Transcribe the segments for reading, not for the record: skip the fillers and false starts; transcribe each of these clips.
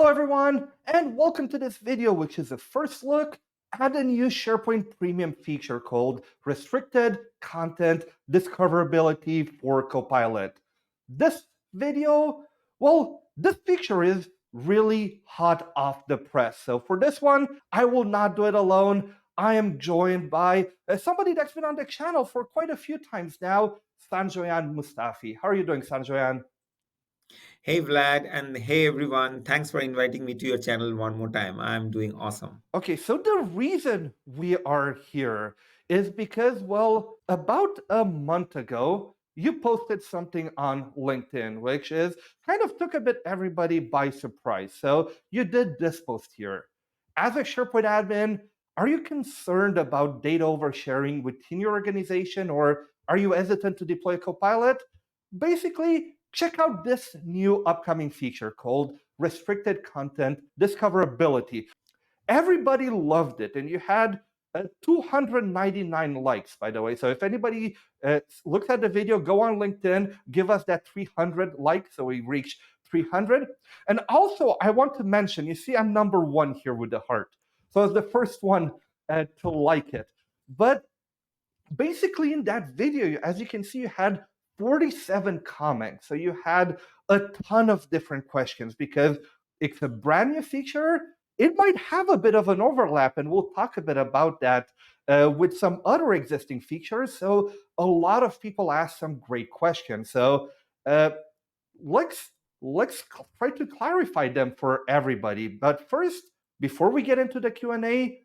Hello everyone, and welcome to this video, which is a first look at a new SharePoint Premium feature called Restricted Content Discoverability for Copilot. This video, this feature is really hot off the press. So for this one, I will not do it alone. I am joined by somebody that's been on the channel for quite a few times now, Sanjoyan Mustafi. How are you doing, Sanjoyan? Hey Vlad, and hey everyone. Thanks for inviting me to your channel one more time. I'm doing awesome. Okay, so the reason we are here is because, about a month ago, you posted something on LinkedIn, which is kind of took a bit everybody by surprise. So you did this post here. As a SharePoint admin, are you concerned about data oversharing within your organization, or are you hesitant to deploy Copilot? Basically, check out this new upcoming feature called Restricted Content Discoverability. Everybody loved it, and you had 299 likes, by the way. So if anybody looks at the video, go on LinkedIn, give us that 300 likes, so we reach 300. And also, I want to mention, you see, I'm number one here with the heart. So I was the first one to like it. But basically, in that video, as you can see, you had 47 comments. So you had a ton of different questions because it's a brand new feature. It might have a bit of an overlap, and we'll talk a bit about that with some other existing features. So a lot of people asked some great questions. So uh, let's try to clarify them for everybody. But first, before we get into the Q&A,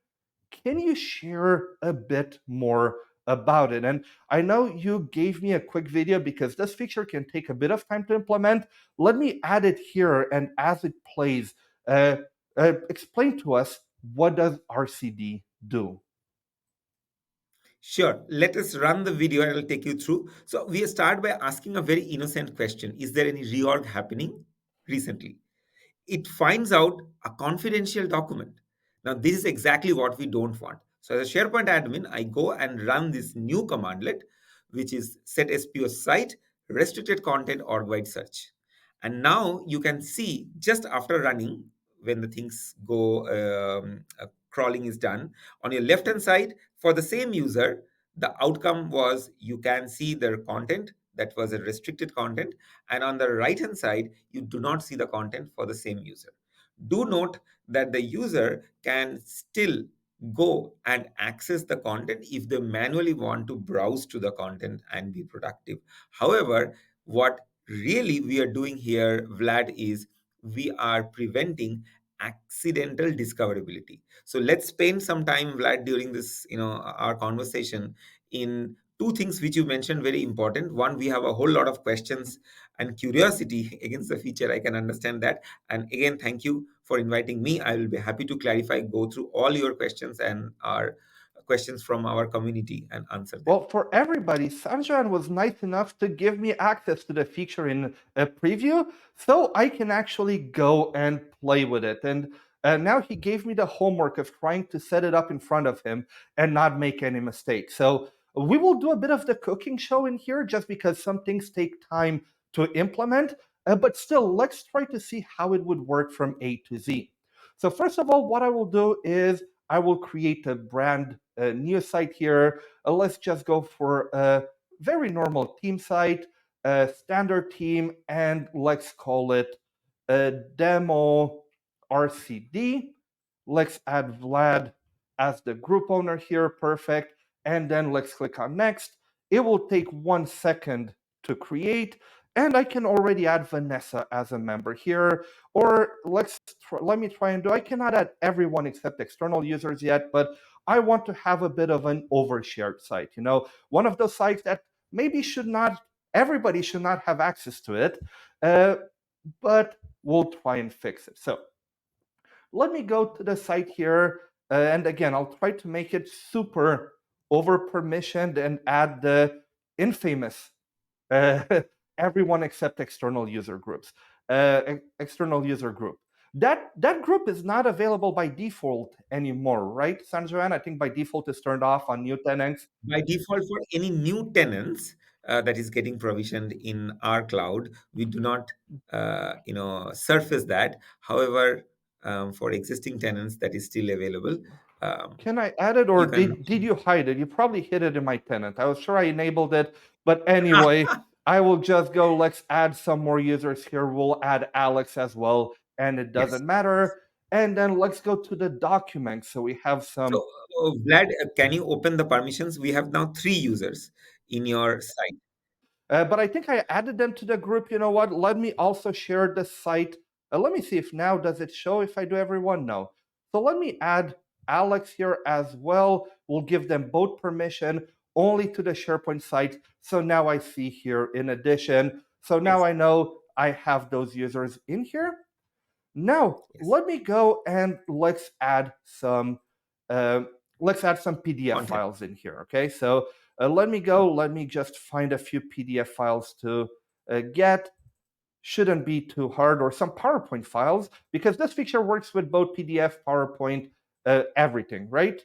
can you share a bit more about it? And I know you gave me a quick video because this feature can take a bit of time to implement. Let me add it here, and as it plays, explain to us, what does RCD do? Sure, let us run the video and I'll take you through. So we start by asking a very innocent question. Is there any reorg happening recently? It finds out a confidential document. Now, this is exactly what we don't want. So as a SharePoint admin, I go and run this new commandlet, which is set SPO site restricted content org-wide search. And now you can see just after running, when the things go crawling is done, on your left hand side for the same user, the outcome was you can see their content that was a restricted content, and on the right hand side you do not see the content for the same user. Do note that the user can still go and access the content if they manually want to browse to the content and be productive. However, what really we are doing here, Vlad, is we are preventing accidental discoverability. So let's spend some time, Vlad, during this, our conversation in two things which you mentioned very important. One, we have a whole lot of questions and curiosity against the feature. I can understand that. And again, thank you for inviting me. I will be happy to clarify, go through all your questions and our questions from our community and answer them. Well, for everybody, Sanjoyan was nice enough to give me access to the feature in a preview, so I can actually go and play with it. And now he gave me the homework of trying to set it up in front of him and not make any mistakes. So we will do a bit of the cooking show in here, just because some things take time to implement. But still, let's try to see how it would work from A to Z. So first of all, what I will do is I will create a brand new site here. Let's just go for a very normal team site, a standard team, and let's call it a demo RCD. Let's add Vlad as the group owner here. Perfect. And then let's click on next. It will take 1 second to create. And I can already add Vanessa as a member here. Or let me try and do, I cannot add everyone except external users yet, but I want to have a bit of an overshared site. One of those sites that maybe everybody should not have access to it, but we'll try and fix it. So let me go to the site here. And again, I'll try to make it super over permissioned and add the infamous everyone except external user groups, external user group. That group is not available by default anymore, right, Sanjoyan? I think by default it's turned off on new tenants. By default, for any new tenants, that is getting provisioned in our cloud. We do not, surface that. However, for existing tenants, that is still available. Um, Can I add it, or you can. did you hide it? You probably hid it in my tenant. I was sure I enabled it, but anyway, I will just go, let's add some more users here. We'll add Alex as well, and it Yes. doesn't matter. And then let's go to the document. So we have So, some, Vlad, can you open the permissions? We have now 3 users in your site. but I think I added them to the group. You know what? Let me also share the site. Let me see if now, does it show if I do everyone? No. So let me add Alex here as well. We'll give them both permission only to the SharePoint site. So now I see here in addition. So now Yes. I know I have those users in here. Now Yes. let me go and uh, let's add some PDF Content. files in here. Okay, so let me go. Let me just find a few PDF files to get. Shouldn't be too hard, or some PowerPoint files, because this feature works with both PDF, PowerPoint, everything, right?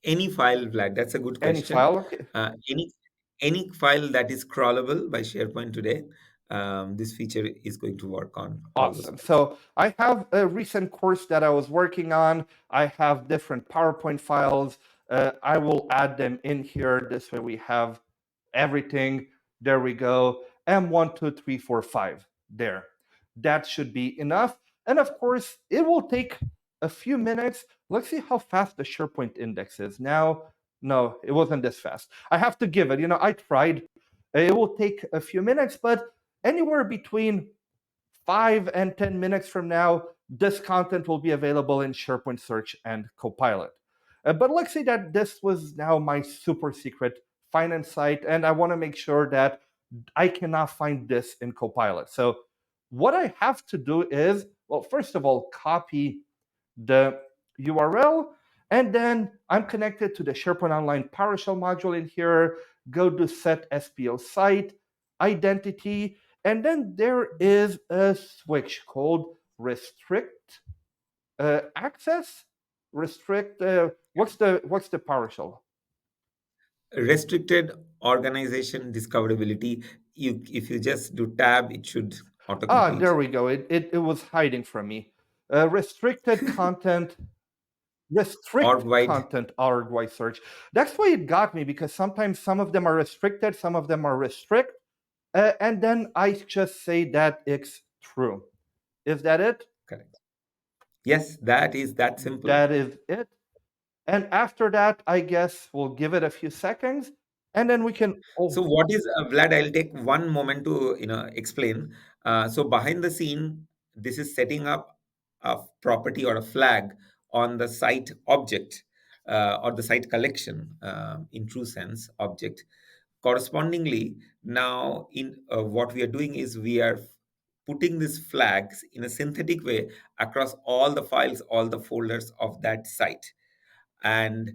Any file, Vlad, that's a good Any question. file. Okay. Any file that is crawlable by SharePoint today, this feature is going to work on all those Awesome. files. So I have a recent course that I was working on. I have different PowerPoint files. I will add them in here. This way we have everything. There we go. M1, 2, 3, 4, 5. There. That should be enough. And of course, it will take a few minutes. Let's see how fast the SharePoint index is. Now, no, it wasn't this fast. I have to give it. I tried. It will take a few minutes, but anywhere between 5 and 10 minutes from now, this content will be available in SharePoint Search and Copilot. But let's say that this was now my super secret finance site, and I want to make sure that I cannot find this in Copilot. So what I have to do is, well, first of all, copy the URL, and then I'm connected to the SharePoint Online PowerShell module in here. Go to set SPO site identity, and then there is a switch called restrict access. Restrict. What's the PowerShell? Restricted organization discoverability. If you just do tab, it should Ah, there autocomplete. we go. It was hiding from me. Restricted content. Org Restrict wide. content RY search. That's why it got me, because sometimes some of them are restricted, some of them are restrict, and then I just say that it's true. Is that it? Correct. Yes, that is that simple. That is it. And after that, I guess we'll give it a few seconds, and then we can. So Oh, what is Vlad? I'll take one moment to explain. So behind the scene, this is setting up a property or a flag on the site object or the site collection, in true sense object. Correspondingly, now in what we are doing is we are putting these flags in a synthetic way across all the files, all the folders of that site, and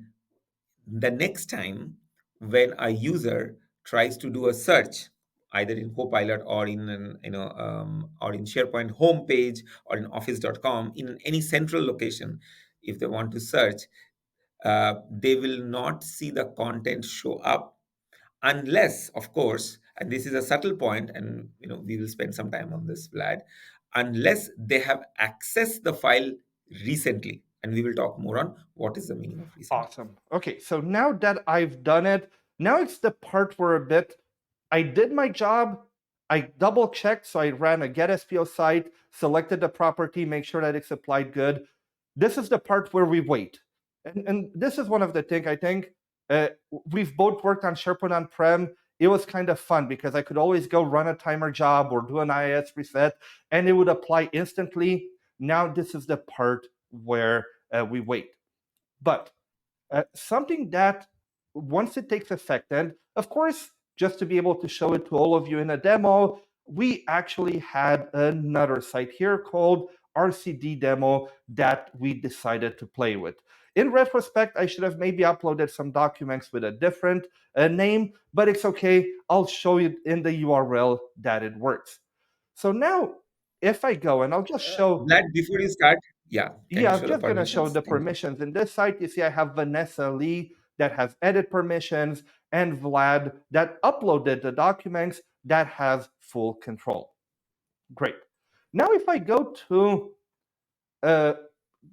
the next time when a user tries to do a search either in Copilot or in or in SharePoint homepage or in office.com in any central location, if they want to search, they will not see the content show up unless, of course, and this is a subtle point, and we will spend some time on this, Vlad, unless they have accessed the file recently, and we will talk more on what is the meaning of recently. awesome. Okay, so now that I've done it, now it's the part where I did my job. I double checked, so I ran a get SPO site, selected the property, make sure that it's applied good. This is the part where we wait. And this is one of the things I think we've both worked on SharePoint on-prem. It was kind of fun because I could always go run a timer job or do an IIS reset, and it would apply instantly. Now this is the part where we wait. But something that once it takes effect, and of course, just to be able to show it to all of you in a demo, we actually had another site here called RCD demo that we decided to play with. In retrospect, I should have maybe uploaded some documents with a different name, but it's okay. I'll show you in the URL that it works. So now, if I go and I'll just show. Vlad, before you start, yeah, can you Yeah, I'm show the just going to show permissions? the Thank you. permissions. In this site, you see I have Vanessa Lee that has edit permissions. and Vlad that uploaded the documents that has full control. Great. Now, if I go to uh,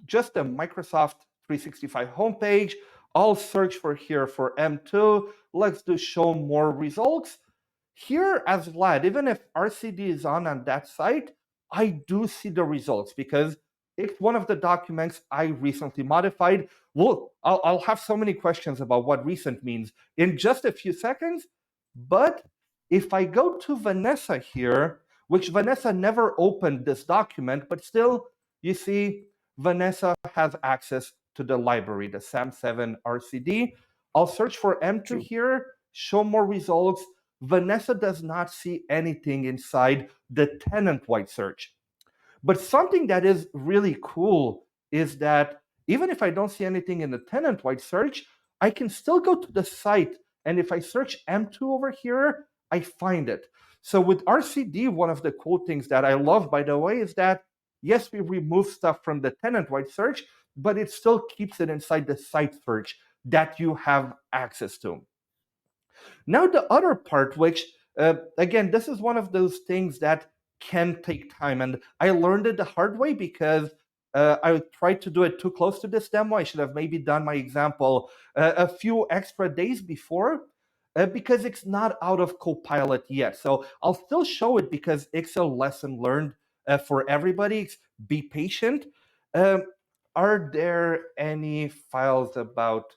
just the Microsoft 365 homepage, I'll search for here for M2. Let's do show more results. Here as Vlad, even if RCD is on that site, I do see the results because it's one of the documents I recently modified. Well, I'll have so many questions about what recent means in just a few seconds. But if I go to Vanessa here, which Vanessa never opened this document, but still, you see, Vanessa has access to the library, the SAM7 RCD. I'll search for M2 True. here, show more results. Vanessa does not see anything inside the tenant-wide search. But something that is really cool is that even if I don't see anything in the tenant-wide search, I can still go to the site. And if I search M2 over here, I find it. So with RCD, one of the cool things that I love, by the way, is that yes, we remove stuff from the tenant-wide search, but it still keeps it inside the site search that you have access to. Now, the other part, which again, this is one of those things that can take time. And I learned it the hard way because I tried to do it too close to this demo. I should have maybe done my example a few extra days before because it's not out of Copilot yet. So I'll still show it because it's a lesson learned for everybody. Be patient. Um, are there any files about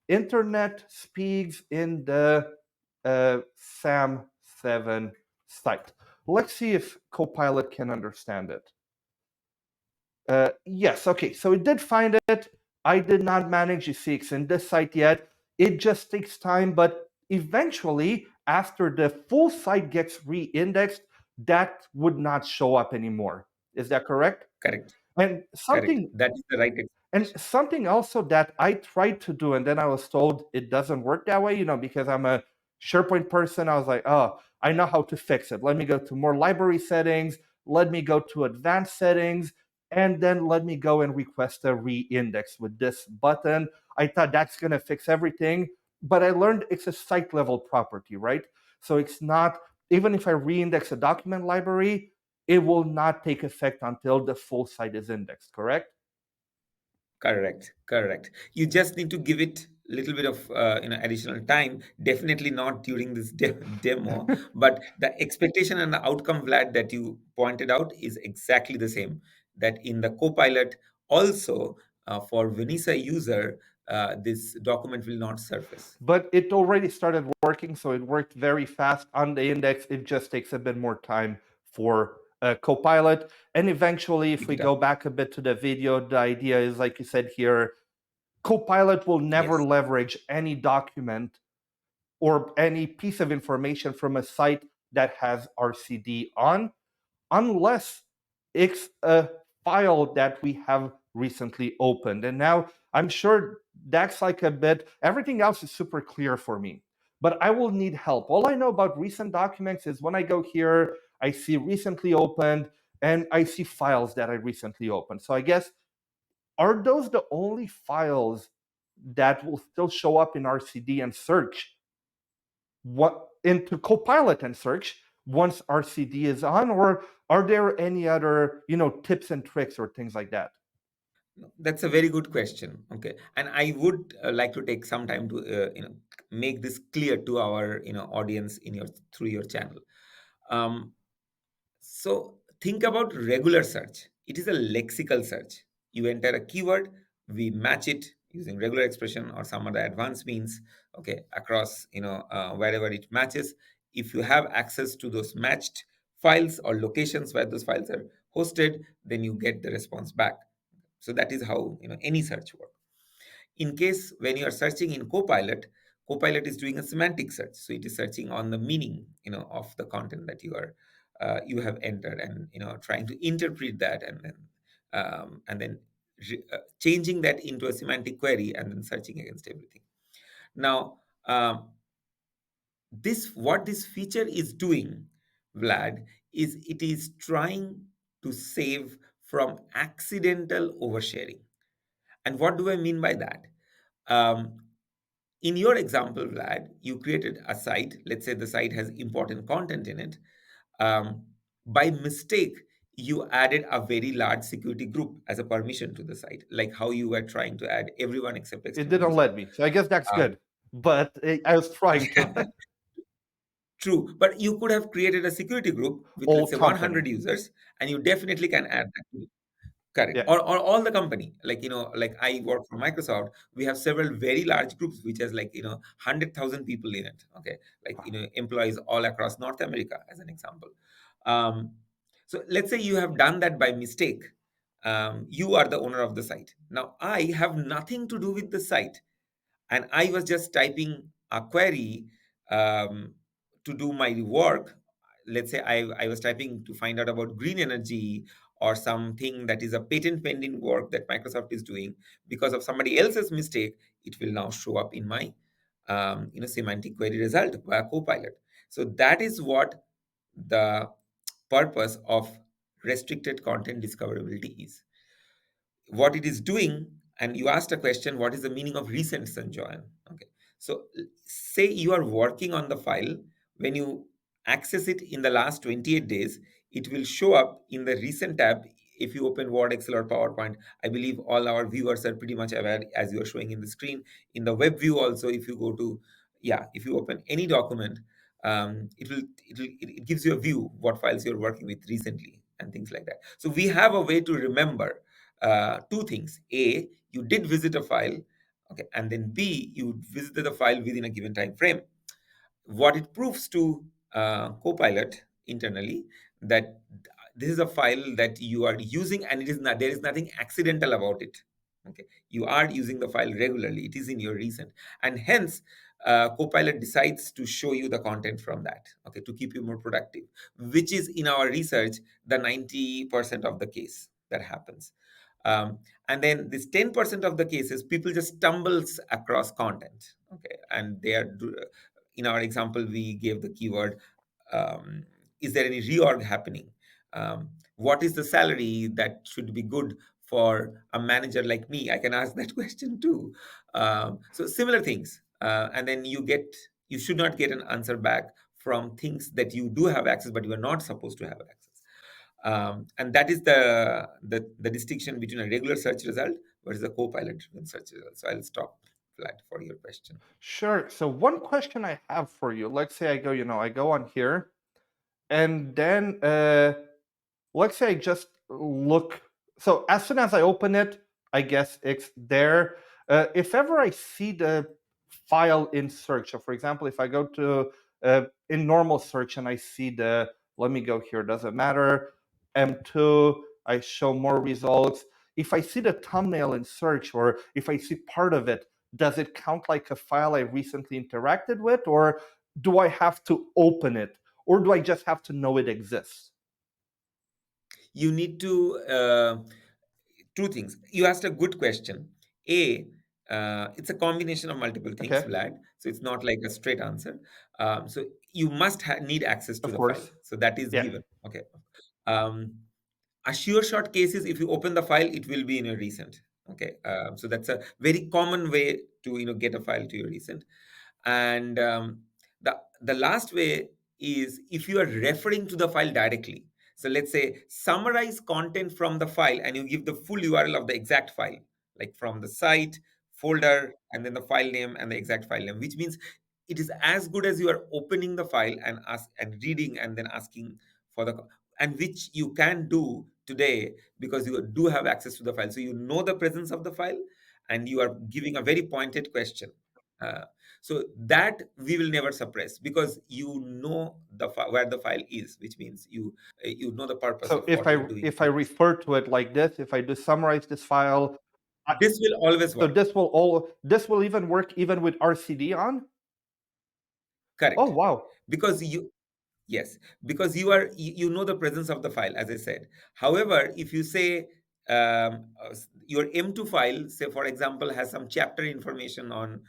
internet speeds in the SAM7 site? Let's see if Copilot can understand it. Yes, okay, so it did find it. I did not manage to see it's in this site yet. It just takes time, but eventually, after the full site gets re-indexed, that would not show up anymore. Is that correct? Correct. And Correct. something That is the right and explanation. something also that I tried to do, and then I was told it doesn't work that way, because I'm a SharePoint person. I was like, oh, I know how to fix it. Let me go to more library settings. Let me go to advanced settings. And then let me go and request a re-index with this button. I thought that's going to fix everything. But I learned it's a site level property, right? So it's not, even if I re-index a document library, it will not take effect until the full site is indexed, correct? Correct, correct. You just need to give it a little bit of additional time. Definitely not during this demo, but the expectation and the outcome, Vlad, that you pointed out is exactly the same. That in the Copilot, also for Vanessa user, this document will not surface. But it already started working, so it worked very fast on the index. It just takes a bit more time for Copilot. And eventually, if Pick we it up. go back a bit to the video, the idea is, like you said here, Copilot will never Yes, leverage any document or any piece of information from a site that has RCD on, unless it's a file that we have recently opened. And now I'm sure that's like a bit, everything else is super clear for me, but I will need help. All I know about recent documents is when I go here, I see recently opened and I see files that I recently opened. So I guess, are those the only files that will still show up in RCD and search what into Copilot and search once RCD is on, or are there any other tips and tricks or things like that? that's a very good question. Okay, and I would like to take some time to make this clear to our audience in your through your channel. Um, So think about regular search. It is a lexical search. You enter a keyword, we match it using regular expression or some other advanced means, okay, across wherever it matches. If you have access to those matched files or locations where those files are hosted, then you get the response back. So that is how any search works. In case when you are searching in Copilot, Copilot is doing a semantic search, so it is searching on the meaning of the content that you have entered, and trying to interpret that, and then changing that into a semantic query, and then searching against everything. Now, this what this feature is doing, Vlad, is it is trying to save from accidental oversharing. And what do I mean by that? Um, In your example, Vlad, you created a site. Let's say the site has important content in it. Um, by mistake, you added a very large security group as a permission to the site, like how you were trying to add everyone except It external didn't user. let me, so I guess that's Um, good. But I was trying to. True, but you could have created a security group with, let's Whole say, company. 100 users, and you definitely can add that to it. Correct. Yeah. Or all the company. Like, like I work for Microsoft, we have several very large groups which has, like, 100,000 people in it. Okay. Like, employees all across North America, as an example. Um, so let's say you have done that by mistake. You are the owner of the site. Now, I have nothing to do with the site, and I was just typing a query um, to do my work. Let's say I was typing to find out about green energy or something that is a patent pending work that Microsoft is doing. Because of somebody else's mistake, it will now show up in my semantic query result via Copilot. So that is what the purpose of restricted content discoverability is. What it is doing. And you asked a question, what is the meaning of recent, Sanjoyan? Okay, so say you are working on the file. When you access it in the last 28 days, it will show up in the recent tab. If you open Word, Excel, or PowerPoint, I believe all our viewers are pretty much aware, as you are showing in the screen. In the web view also, if you go to, yeah, if you open any document, it gives you a view what files you're working with recently and things like that. So we have a way to remember two things. A, you did visit a file, okay, and then B, you visited the file within a given time frame. What it proves to Copilot internally, that this is a file that you are using, and it is not, there is nothing accidental about it. Okay, you are using the file regularly. It is in your recent, and hence Copilot decides to show you the content from that. Okay, to keep you more productive, which is in our research the 90% of the case that happens. And then this 10% of the cases, people just stumbles across content. Okay, and they are in our example, we gave the keyword, is there any reorg happening? What is the salary that should be good for a manager like me? I can ask that question too. So similar things. And then you should not get an answer back from things that you do have access, but you are not supposed to have access. And that is the distinction between a regular search result versus a Copilot driven search result. So I'll stop flat for your question. Sure. So one question I have for you. Let's say I go on here, and then let's say I just look. So as soon as I open it, I guess it's there. If ever I see the file in search, so for example, if I go to in normal search and I see let me go here, doesn't matter, M2, I show more results. If I see the thumbnail in search, or if I see part of it, does it count like a file I recently interacted with, or do I have to open it, or do I just have to know it exists? You need to two things. You asked a good question. A, it's a combination of multiple things, Okay, Vlad. So it's not like a straight answer. So you must need access to of the file. course. So that is Yeah. given. Okay. Um, a sure shot case is if you open the file, it will be in your recent. Okay. So that's a very common way to get a file to your recent. And the last way is if you are referring to the file directly. So let's say summarize content from the file, and you give the full URL of the exact file, like from the site, folder, and then the file name and the exact file name, which means it is as good as you are opening the file and reading and then asking for and which you can do today because you do have access to the file. So you know the presence of the file, and you are giving a very pointed question. Uh, so that we will never suppress because you know where the file is, which means you know the purpose So of what you're doing if I with this. refer to it like this, if I do summarize this file, I, This will always so work. this will even work even with RCD on. Oh Correct. wow. Because yes, because you know the presence of the file, as I said. However, if you say your M2 file, say for example, has some chapter information on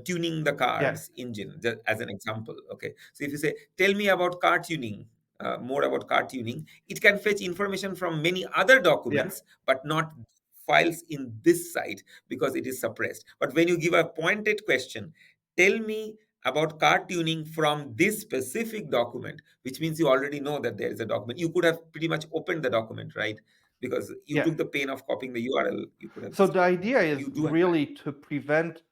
tuning the Yeah. car's engine, just as an example. Okay, so if you say, tell me about car tuning, more about car tuning, it can fetch information from many other Yeah. documents, but not files in this site because it is suppressed. But when you give a pointed question, tell me about car tuning from this specific document, which means you already know that there is a document. You could have pretty much opened the document, right? Because you Yeah. took the pain of copying the URL. You could have So just, the idea is you do have that. really to prevent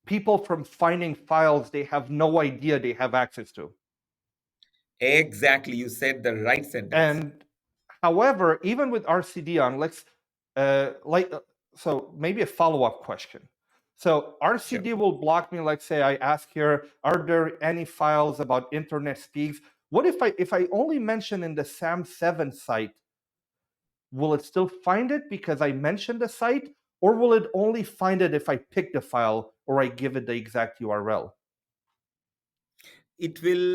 people from finding files they have no idea they have access to. Exactly. You said the right sentence. And however, even with RCD on, so maybe a follow-up question. So Sure. RCD will block me. Like say I ask here, are there any files about internet speeds? What if I only mention in the SAM7 site, will it still find it because I mentioned the site? Or will it only find it if I pick the file or I give it the exact URL? It will,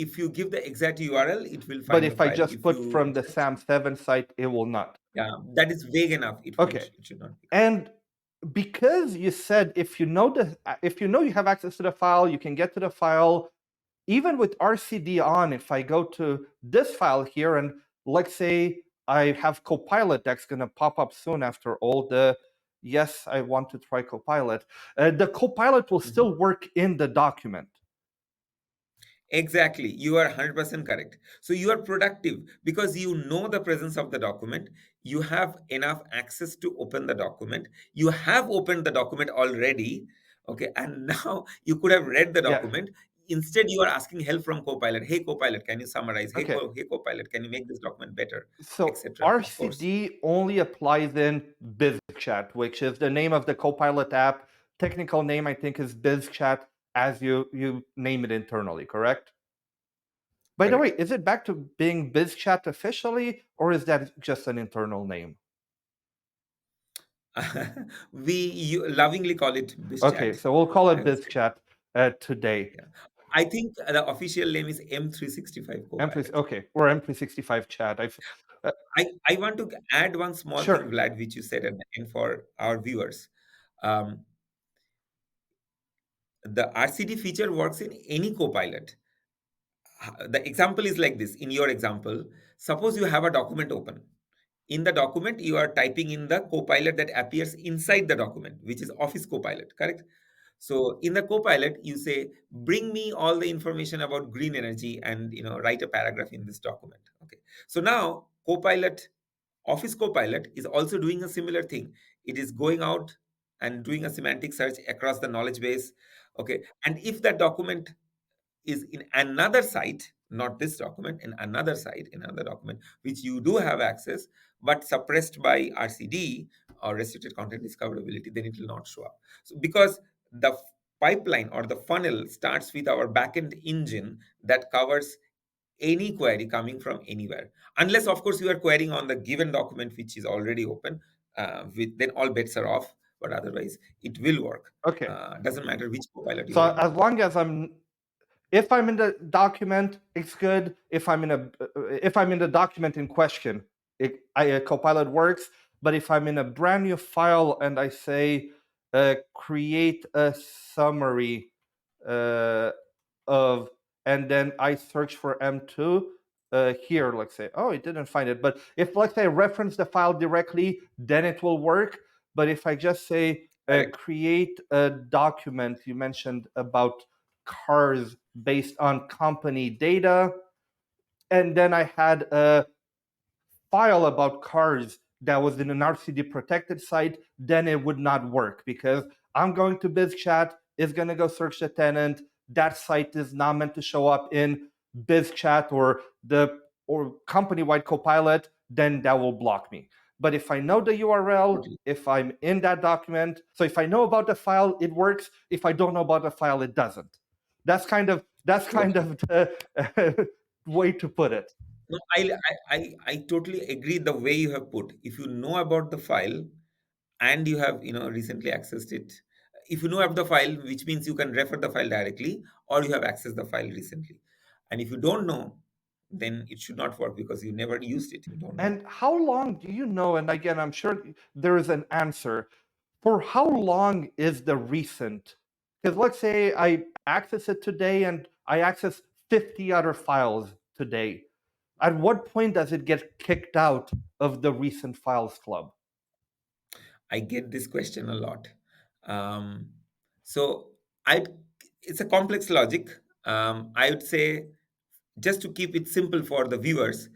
if you give the exact URL, it will But find the if I file. just If put you from the just, SAM7 site, it will not. yeah, that is vague enough. Okay. It should not be. And because you said if you know you have access to the file, you can get to the file. Even with RCD on, if I go to this file here and let's say I have Copilot that's going to pop up soon after all the yes, I want to try Copilot. The Copilot will Mhm. still work in the document. Exactly. You are 100% correct. So you are productive because you know the presence of the document. You have enough access to open the document. You have opened the document already. Okay. And now you could have read the Yeah. document. Instead, you are asking help from Copilot. Hey, Copilot, can you summarize? Okay. Hey, Copilot, can you make this document better? So Etc. Of course. RCD only applies in BizChat, which is the name of the Copilot app. Technical name, I think, is BizChat as you name it internally, correct? By the way, Correct. is it back to being BizChat officially, or is that just an internal name? You lovingly call it Okay, BizChat, so we'll call I it would say. BizChat today. Yeah. I think the official name is M365 M3, Copilot. okay, or M365 chat. Uh, I want to add one small thing, sure. Vlad, which you said at the end for our viewers. Um, the RCD feature works in any Copilot. The example is like this. In your example, suppose you have a document open. In the document, you are typing in the Copilot that appears inside the document, which is Office Copilot, correct? So in the Copilot, you say, bring me all the information about green energy and write a paragraph in this document. Okay. So now Copilot, Office Copilot is also doing a similar thing. It is going out and doing a semantic search across the knowledge base. Okay. And if that document is in another site, not this document, in another site, in another document, which you do have access, but suppressed by RCD or restricted content discoverability, then it will not show up. So because the pipeline or the funnel starts with our backend engine that covers any query coming from anywhere, unless of course you are querying on the given document which is already open, then all bets are off. But otherwise, it will work. Okay. Doesn't matter which copilot you are So as using. long as if I'm in the document, it's good. If I'm in the document in question, Copilot works. But if I'm in a brand new file and I say create a summary uh, of, and then I search for M2 here, let's say, oh, it didn't find it. But if let's say I reference the file directly, then it will work. But if I just say Correct. create a document, you mentioned about cars based on company data, and then I had a file about cars that was in an RCD protected site, then it would not work because I'm going to BizChat, it's going to go search the tenant. That site is not meant to show up in BizChat or company-wide Copilot, then that will block me. But if I know the URL, Totally. if I'm in that document, so if I know about the file, it works. If I don't know about the file, it doesn't. That's kind of Totally. the way to put it. No, I totally agree the way you have put. If you know about the file and you have recently accessed it, if you know about the file, which means you can refer the file directly, or you have accessed the file recently. And if you don't know, then it should not work because you never used it. You don't know. And how long do you know? And again, I'm sure there is an answer. For how long is the recent? Because let's say I access it today and I access 50 other files today. At what point does it get kicked out of the recent files club? I get this question a lot. Um, so I, it's a complex logic. I would say, just to keep it simple for the viewers,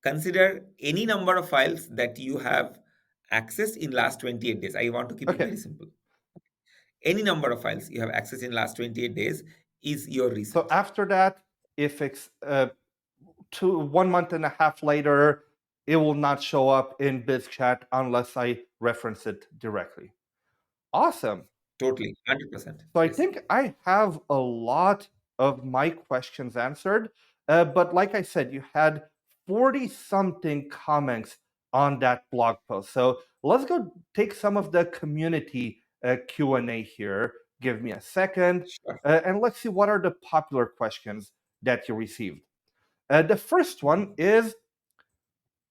consider any number of files that you have accessed in last 28 days. I want to keep it Okay, very simple. Any number of files you have accessed in last 28 days is your so recent. after that, if it's 1 month and a half later, it will not show up in BizChat unless I reference it directly. Awesome. Totally, 100%. So I Yes. think I have a lot of my questions answered. But like I said, you had 40 something comments on that blog post. So let's go take some of the community Q&A here. Give me a second. Sure. And let's see what are the popular questions that you received. The first one is,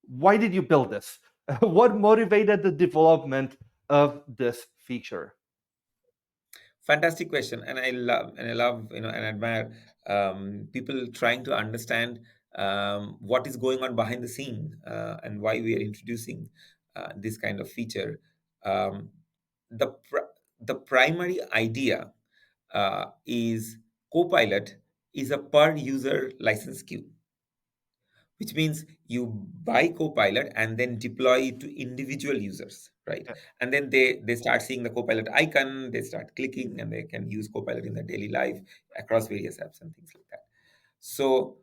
why did you build this? What motivated the development of this feature? Fantastic question, and I love, and admire people trying to understand what is going on behind the scene, and why we are introducing this kind of feature. Um, the primary idea is Copilot is a per user license queue, which means you buy Copilot and then deploy it to individual users, right? Yeah, And then they start seeing the Copilot icon, they start clicking, and they can use Copilot in their daily life across various apps and things like that. So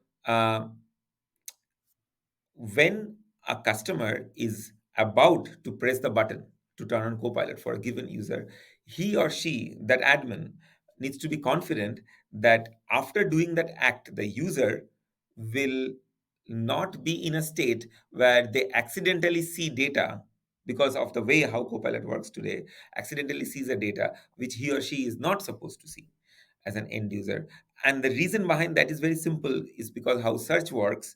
when a customer is about to press the button to turn on Copilot for a given user, he or she, that admin, needs to be confident that after doing that act, the user will not be in a state where they accidentally see data, because of the way how Copilot works today, accidentally sees a data which he or she is not supposed to see as an end user. And the reason behind that is very simple, is because how search works,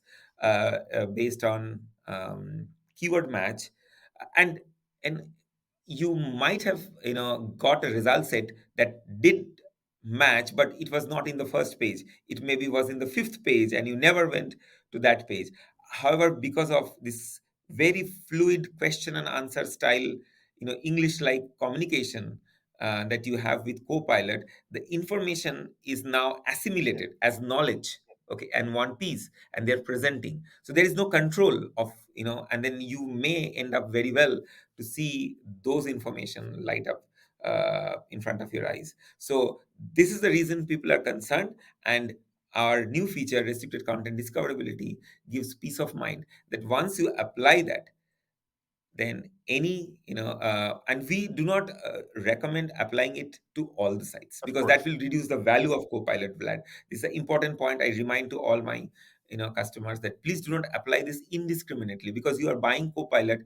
based on keyword match, and and you might have got a result set that did match, but it was not in the first page, it maybe was in the fifth page and you never went to that page. However, because of this very fluid question and answer style, English like communication that you have with Copilot, the information is now assimilated as knowledge, okay, and one piece, and they're presenting, so there is no control of, and then you may end up very well to see those information light up in front of your eyes. So this is the reason people are concerned, and our new feature, restricted content discoverability, gives peace of mind that once you apply that, then and we do not recommend applying it to all the sites, of because that course. will reduce the value of Copilot, Vlad. This is an important point I remind to all my customers, that please do not apply this indiscriminately, because you are buying Copilot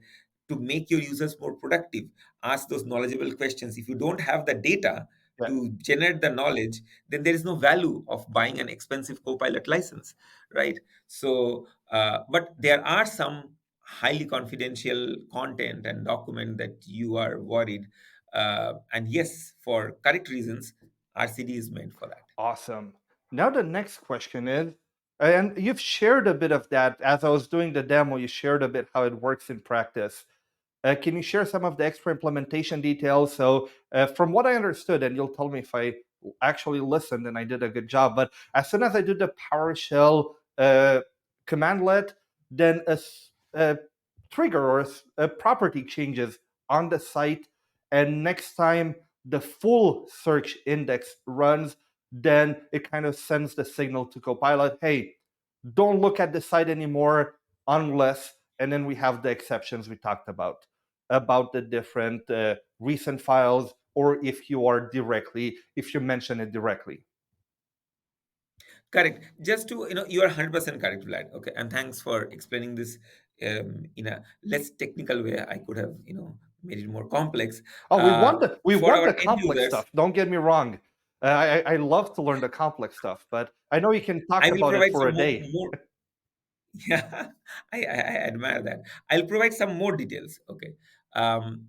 to make your users more productive, ask those knowledgeable questions. If you don't have the data Yeah, to generate the knowledge, then there is no value of buying an expensive Copilot license, right? So but there are some highly confidential content and document that you are worried, and yes, for correct reasons, RCD is meant for that. awesome. Now the next question is, and you've shared a bit of that as I was doing the demo, you shared a bit how it works in practice. Can you share some of the extra implementation details? So, from what I understood, and you'll tell me if I actually listened and I did a good job, but as soon as I did the PowerShell commandlet, then a trigger or a property changes on the site, and next time the full search index runs, then it kind of sends the signal to Copilot, hey, don't look at the site anymore unless, and then we have the exceptions we talked about the different recent files, or if you mention it directly. Correct. Just to, you are 100% correct, Vlad. Okay, and thanks for explaining this in a less technical way. I could have, made it more complex. Oh, uh, we for want our the end complex users, stuff. Don't get me wrong. I love to learn the complex stuff, but I know you can talk I will about it provide for some a day. more. Yeah, I admire that. I'll provide some more details. Okay. Um,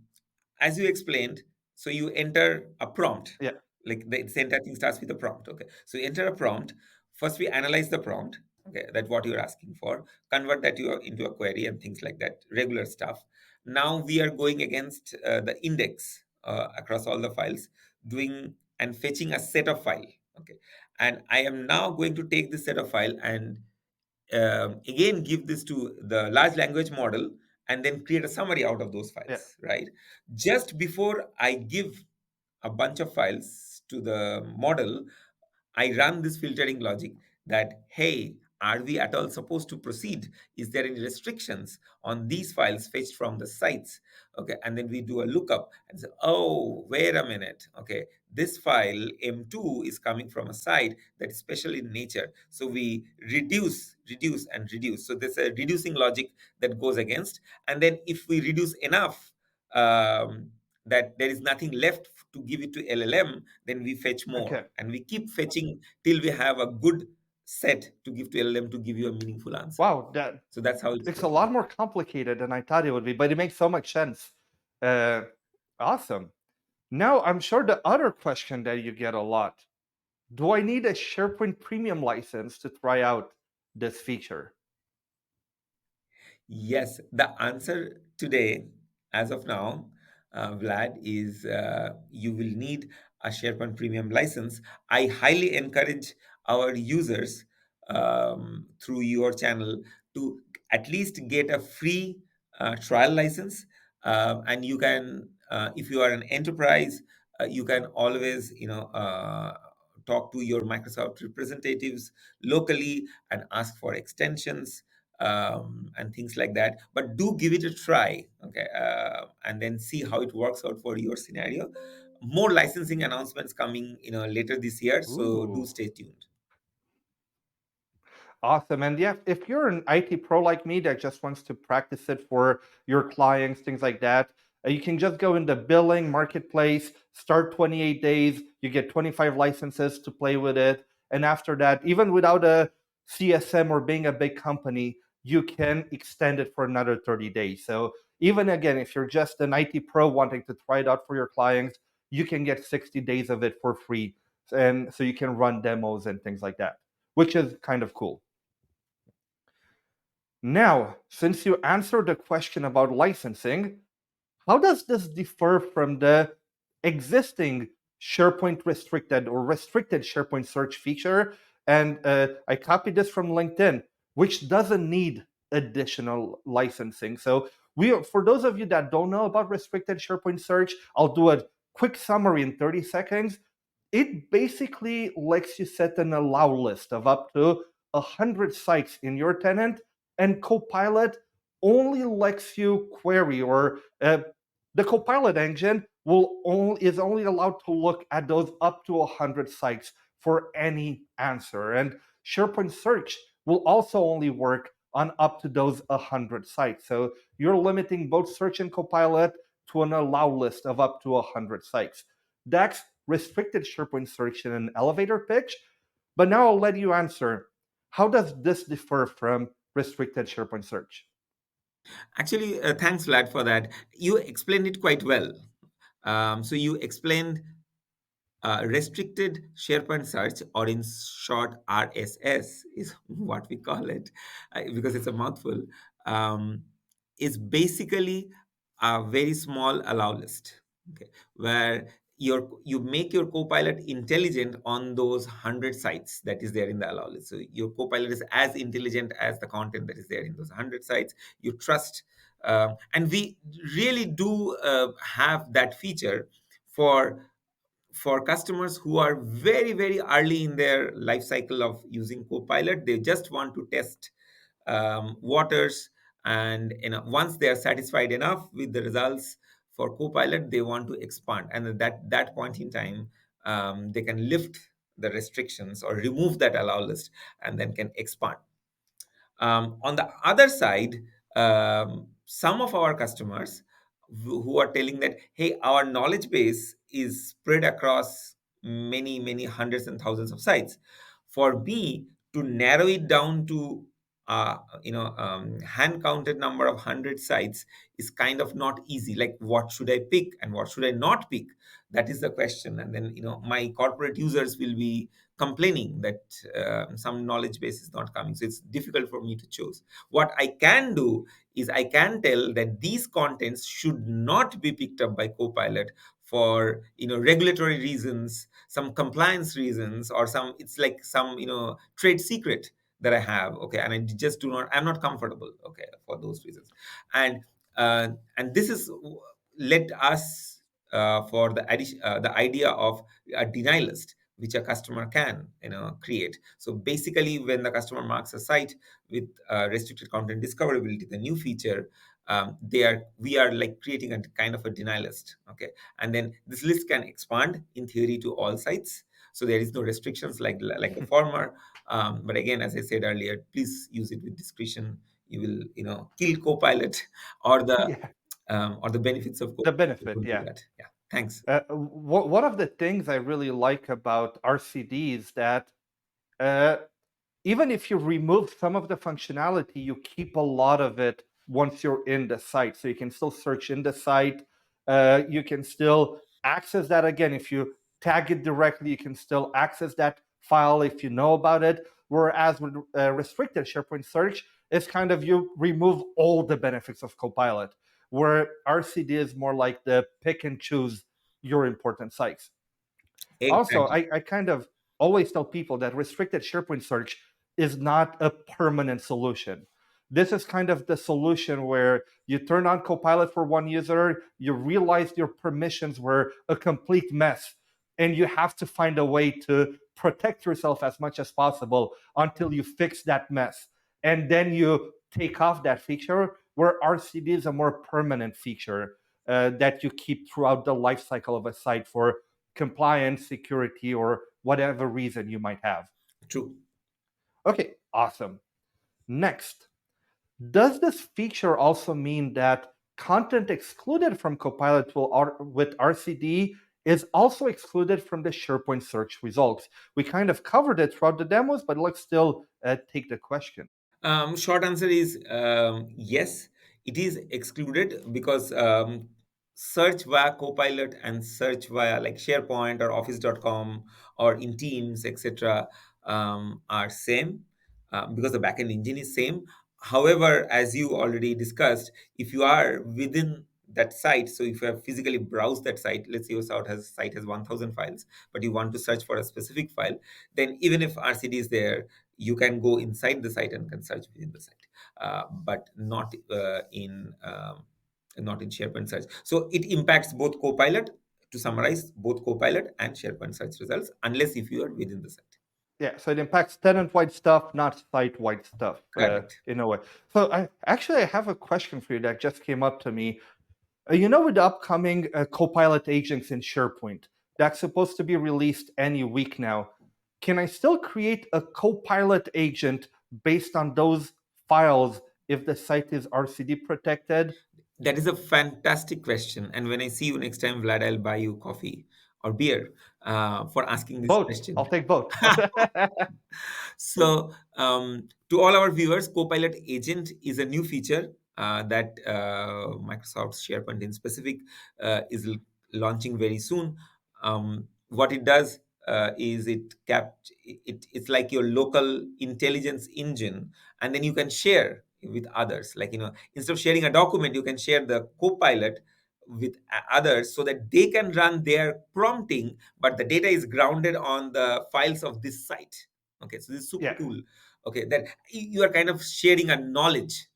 as you explained, so you enter a prompt, Yeah, like the entire thing starts with a prompt. Okay. So you enter a prompt. First, we analyze the prompt. Okay, that's what you're asking for. Convert that into a query and things like that, regular stuff. Now we are going against the index across all the files, doing and fetching a set of file. Okay, and I am now going to take this set of file and again give this to the large language model and then create a summary out of those Yeah. files, right? Just before I give a bunch of files to the model, I run this filtering logic that, hey, are we at all supposed to proceed? Is there any restrictions on these files fetched from the sites? Okay, and then we do a lookup and say, oh, wait a minute. Okay, this file M2 is coming from a site that is special in nature. So we reduce, and reduce. So there's a reducing logic that goes against. And then if we reduce enough, that there is nothing left to give it to LLM, then we fetch more. Okay. And we keep fetching till we have a good set to give to LLM to give you a meaningful answer. Wow, that So that's how it's it's a working. lot more complicated than I thought it would be, but it makes so much sense. Uh, awesome. Now, I'm sure the other question that you get a lot: do I need a SharePoint Premium license to try out this feature? Yes, the answer today, as of now, Vlad, is you will need a SharePoint Premium license. I highly encourage our users through your channel to at least get a free trial license. And you can, if you are an enterprise, you can always, talk to your Microsoft representatives locally and ask for extensions and things like that. But do give it a try, okay, and then see how it works out for your scenario. More licensing announcements coming, later this year. So do Ooh. stay tuned. Awesome. And yeah, if you're an IT pro like me that just wants to practice it for your clients, things like that, you can just go into billing, marketplace, start 28 days, you get 25 licenses to play with it. And after that, even without a CSM or being a big company, you can extend it for another 30 days. So even again, if you're just an IT pro wanting to try it out for your clients, you can get 60 days of it for free. And so you can run demos and things like that, which is kind of cool. Now, since you answered the question about licensing, how does this differ from the existing SharePoint restricted or restricted SharePoint search feature? And I copied this from LinkedIn, which doesn't need additional licensing. So for those of you that don't know about restricted SharePoint search, I'll do a quick summary in 30 seconds. It basically lets you set an allow list of up to 100 sites in your tenant, and Copilot only lets you query, or the Copilot engine is only allowed to look at those up to 100 sites for any answer. And SharePoint Search will also only work on up to those 100 sites. So you're limiting both Search and Copilot to an allow list of up to 100 sites. That's restricted SharePoint Search in an elevator pitch. But now I'll let you answer. How does this differ from restricted SharePoint Search? Actually, thanks, Vlad, for that. You explained it quite well. So you explained restricted SharePoint search, or in short, RSS, is what we call it, because it's a mouthful, um, is basically a very small allow list, okay, where you make your Copilot intelligent on those 100 sites that is there in the allow list. So your Copilot is as intelligent as the content that is there in those 100 sites. You trust, and we really do have that feature for customers who are very very early in their life cycle of using Copilot. They just want to test waters, and once they are satisfied enough with the results for Copilot, they want to expand, and at that point in time, they can lift the restrictions or remove that allow list and then can expand. On the other side, some of our customers who are telling that, hey, our knowledge base is spread across many, many hundreds and thousands of sites. For me to narrow it down to hand counted number of 100 sites is kind of not easy. Like, what should I pick and what should I not pick? That is the question. And then, my corporate users will be complaining that some knowledge base is not coming, so it's difficult for me to choose. What I can do is I can tell that these contents should not be picked up by Copilot for regulatory reasons, some compliance reasons, or some, it's like some trade secret that I have, okay, and I just do not, I'm not comfortable, okay, for those reasons. And and this is led us for the addition, the idea of a denial list, which a customer can create. So basically, when the customer marks a site with restricted content discoverability, the new feature, we are like creating a kind of a denial list, okay, and then this list can expand in theory to all sites, so there is no restrictions like the former. But again, as I said earlier, please use it with discretion. You will kill Copilot, or Yeah, the benefits of the Copilot benefit, will do yeah. that. Yeah, thanks. One of the things I really like about RCD is that uh, even if you remove some of the functionality, you keep a lot of it once you're in the site. So you can still search in the site. You can still access that again. If you tag it directly, you can still access that file if you know about it. Whereas with restricted SharePoint Search, it's kind of you remove all the benefits of Copilot, where RCD is more like the pick and choose your important sites. Also, Exactly. I kind of always tell people that restricted SharePoint search is not a permanent solution. This is kind of the solution where you turn on Copilot for one user, you realize your permissions were a complete mess, and you have to find a way to protect yourself as much as possible until you fix that mess. And then you take off that feature, where RCD is a more permanent feature that you keep throughout the life cycle of a site for compliance, security, or whatever reason you might have. True. Okay, awesome. Next, does this feature also mean that content excluded from Copilot with RCD is also excluded from the SharePoint search results? We kind of covered it throughout the demos, but let's still take the question. Short answer is yes, it is excluded because search via Copilot and search via like SharePoint or Office.com or in Teams, etc., are same, because the backend engine is same. However, as you already discussed, if you are within that site, so if you have physically browsed that site, let's say your site has 1,000 files, but you want to search for a specific file, then even if RCD is there, you can go inside the site and can search within the site, but not in SharePoint Search. So it impacts both Copilot. To summarize, both Copilot and SharePoint Search results, unless if you are within the site. Yeah, so it impacts tenant-wide stuff, not site-wide stuff, Correct. in a way. So I have a question for you that just came up to me. With the upcoming Copilot agents in SharePoint, that's supposed to be released any week now. Can I still create a Copilot agent based on those files if the site is RCD protected? That is a fantastic question. And when I see you next time, Vlad, I'll buy you coffee or beer for asking this Both. I'll question. take both. So, to all our viewers, Copilot Agent is a new feature that Microsoft's SharePoint in specific is launching very soon. What it does is it's like your local intelligence engine, and then you can share with others. Like instead of sharing a document, you can share the Copilot with others so that they can run their prompting, but the data is grounded on the files of this site. Okay, so this is super Yeah. cool. Okay, that you are kind of sharing a knowledge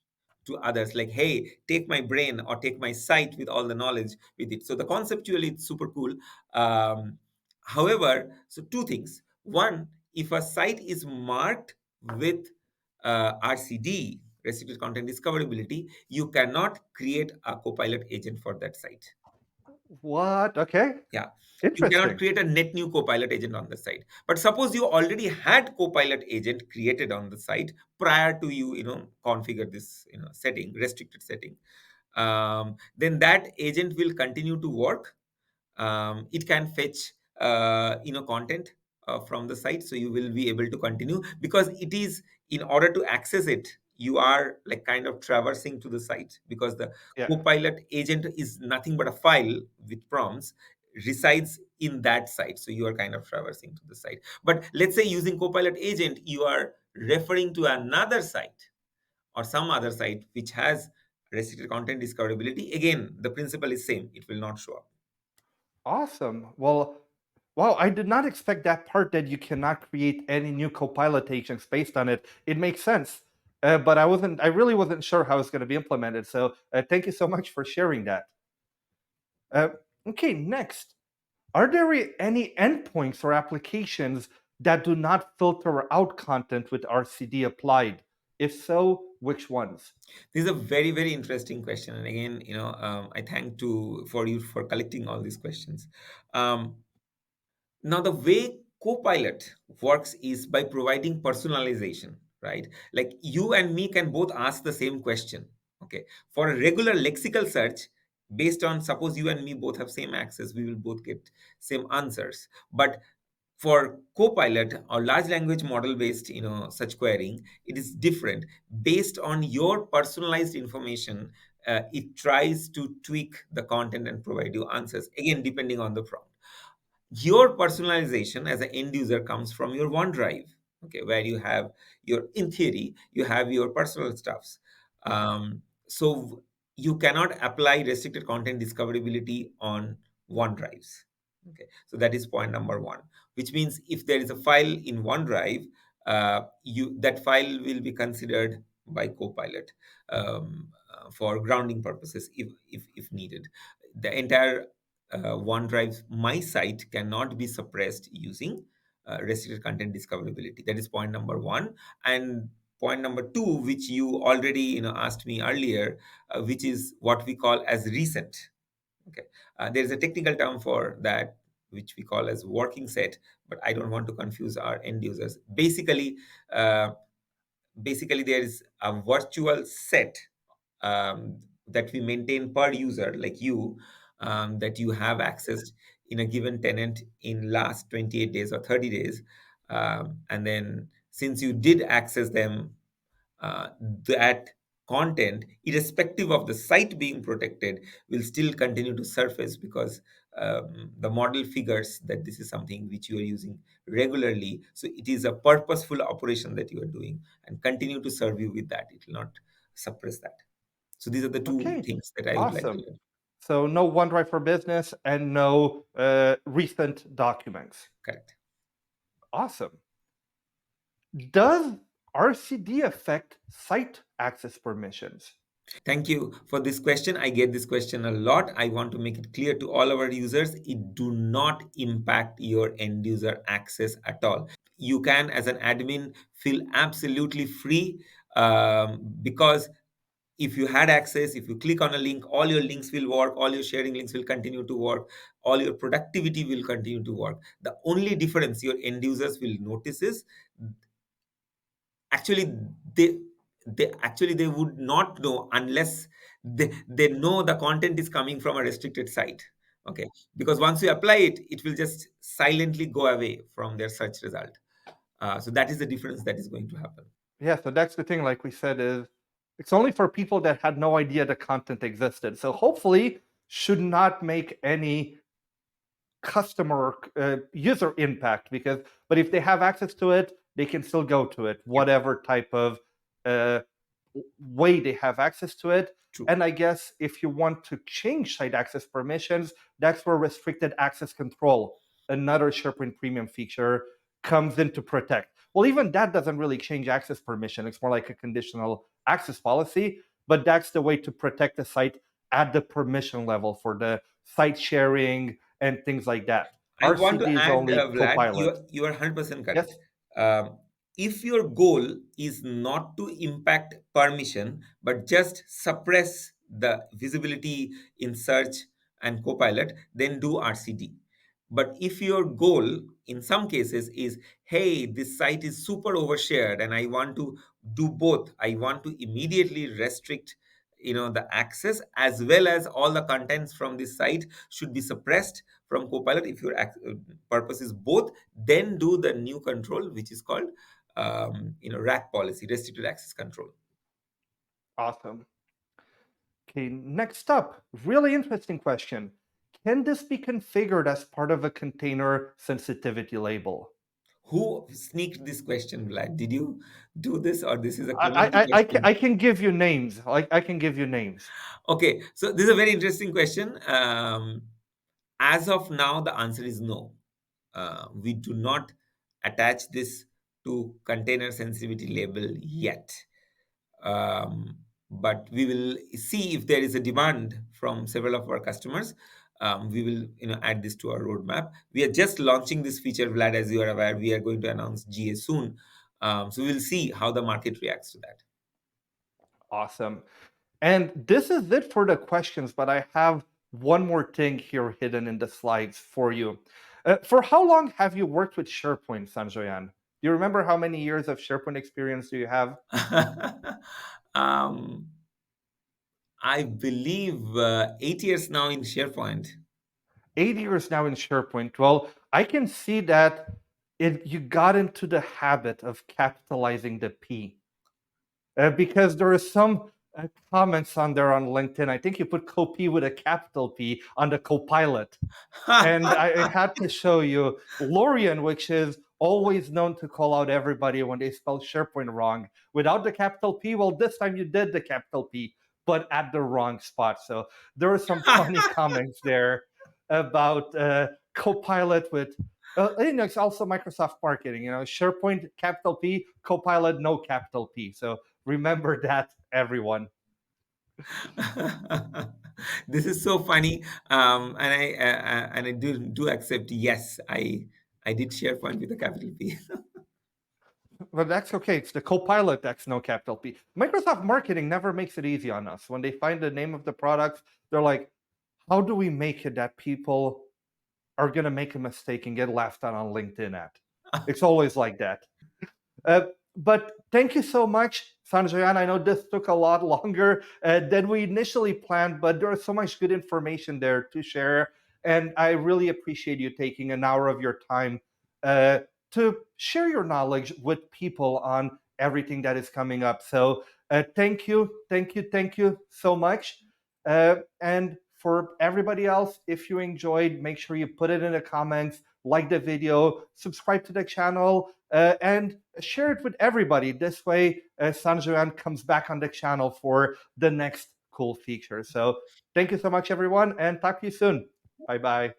to others, like, hey, take my brain or take my site with all the knowledge with it. So the conceptually it's super cool. However, so two things. One, if a site is marked with RCD, restricted content discoverability, you cannot create a Copilot agent for that site. What? Okay. Yeah. You cannot Interesting. create a net new Copilot agent on the site. But suppose you already had Copilot agent created on the site prior to configure this, setting, restricted setting. Then that agent will continue to work. It can fetch content from the site, so you will be able to continue, because it is, in order to access it, you are like kind of traversing to the site, because the Yeah. Copilot agent is nothing but a file with prompts. resides in that site. So you are kind of traversing to the site. But let's say using Copilot agent, you are referring to another site or some other site which has restricted content discoverability. Again, the principle is same. It will not show up. Awesome. Well, wow, I did not expect that part that you cannot create any new Copilot agents based on it. It makes sense. But I really wasn't sure how it's going to be implemented. So thank you so much for sharing that. Uh, okay, next. Are there any endpoints or applications that do not filter out content with RCD applied? If so, which ones? This is a very, very interesting question. And again, I thank to for you for collecting all these questions. Um, Now, the way Copilot works is by providing personalization, right? Like you and me can both ask the same question. Okay. For a regular lexical search, based on suppose you and me both have same access, we will both get same answers. But for Copilot or large language model based, such querying, it is different. Based on your personalized information, it tries to tweak the content and provide you answers. Again, depending on the prompt. Your personalization as an end user comes from your OneDrive, okay, where you have your, in theory, you have your personal stuffs. So you cannot apply restricted content discoverability on OneDrives. Okay, so that is point number one, which means if there is a file in OneDrive, you that file will be considered by Copilot for grounding purposes if needed. The entire OneDrive my site cannot be suppressed using restricted content discoverability. That is point number one. And point number two, which you already asked me earlier, which is what we call as recent. Okay, there is a technical term for that which we call as working set, but I don't want to confuse our end users. Uh, Basically there is a virtual set that we maintain per user like you, that you have accessed in a given tenant in last 28 days or 30 days, and then since you did access them, that content, irrespective of the site being protected, will still continue to surface because the model figures that this is something which you are using regularly. So it is a purposeful operation that you are doing and continue to serve you with that. It will not suppress that. So these are the two Okay, things that I would like to awesome. learn. So no OneDrive for Business and no recent documents. Correct. Awesome. Does RCD affect site access permissions? Thank you for this question. I get this question a lot. I want to make it clear to all our users, it do not impact your end user access at all. You can, as an admin, feel absolutely free, because if you had access, if you click on a link, all your links will work, all your sharing links will continue to work, all your productivity will continue to work. The only difference your end users will notice is actually they they would not know unless they know the content is coming from a restricted site. Okay, because once you apply it, it will just silently go away from their search result. So that is the difference that is going to happen. Yeah, so that's the thing, like we said, is it's only for people that had no idea the content existed. So hopefully should not make any customer user impact because but if they have access to it, they can still go to it, Yeah, whatever type of uh, way they have access to it. true. And I guess if you want to change site access permissions, that's where restricted access control, another SharePoint Premium feature, comes in to protect. Well, even that doesn't really change access permission. It's more like a conditional access policy, but that's the way to protect the site at the permission level for the site sharing and things like that. I want to RCD is add, only Vlad, Copilot. you are 100% correct. Yes? If your goal is not to impact permission, but just suppress the visibility in search and Copilot, then do RCD. But if your goal in some cases is, hey, this site is super overshared and I want to do both, I want to immediately restrict the access as well as all the contents from this site should be suppressed from Copilot. If your purpose is both, then do the new control which is called RAC policy, restricted access control. Awesome. Okay, next up, really interesting question. can this be configured as part of a container sensitivity label? Who sneaked this question, Vlad? Did you do this, or this is a I, community question? I can give you names. I can give you names. Okay, so this is a very interesting question. As of now, the answer is no. We do not attach this to container sensitivity label yet. But we will see if there is a demand from several of our customers. We will, add this to our roadmap. We are just launching this feature, Vlad, as you are aware. We are going to announce GA soon. So we'll see how the market reacts to that. Awesome. And this is it for the questions, but I have one more thing here hidden in the slides for you. For how long have you worked with SharePoint, Sanjoyan? Do you remember how many years of SharePoint experience do you have? um, I believe 8 years now in SharePoint. 8 years now in SharePoint. Well, I can see that you got into the habit of capitalizing the P. Because there are some comments on there on LinkedIn. I think you put copy with a capital P on the Copilot. And I had to show you Lorian, which is always known to call out everybody when they spell SharePoint wrong. Without the capital P, well, this time you did the capital P, but at the wrong spot. So there were some funny comments there about Copilot with, it's also Microsoft marketing, SharePoint capital P, Copilot no capital P. So remember that, everyone. This is so funny, and I do accept. Yes, I did SharePoint with a capital P. But that's okay. It's the Copilot that's no capital P. Microsoft marketing never makes it easy on us. When they find the name of the products, they're like, how do we make it that people are going to make a mistake and get laughed at on LinkedIn at? It's always like that. But thank you so much, Sanjoyan. I know this took a lot longer than we initially planned, but there's so much good information there to share. And I really appreciate you taking an hour of your time uh, to share your knowledge with people on everything that is coming up. So thank you, thank you, thank you so much. And for everybody else, if you enjoyed, make sure you put it in the comments, like the video, subscribe to the channel, and share it with everybody. This way, Sanjoyan comes back on the channel for the next cool feature. So thank you so much, everyone, and talk to you soon. Bye-bye.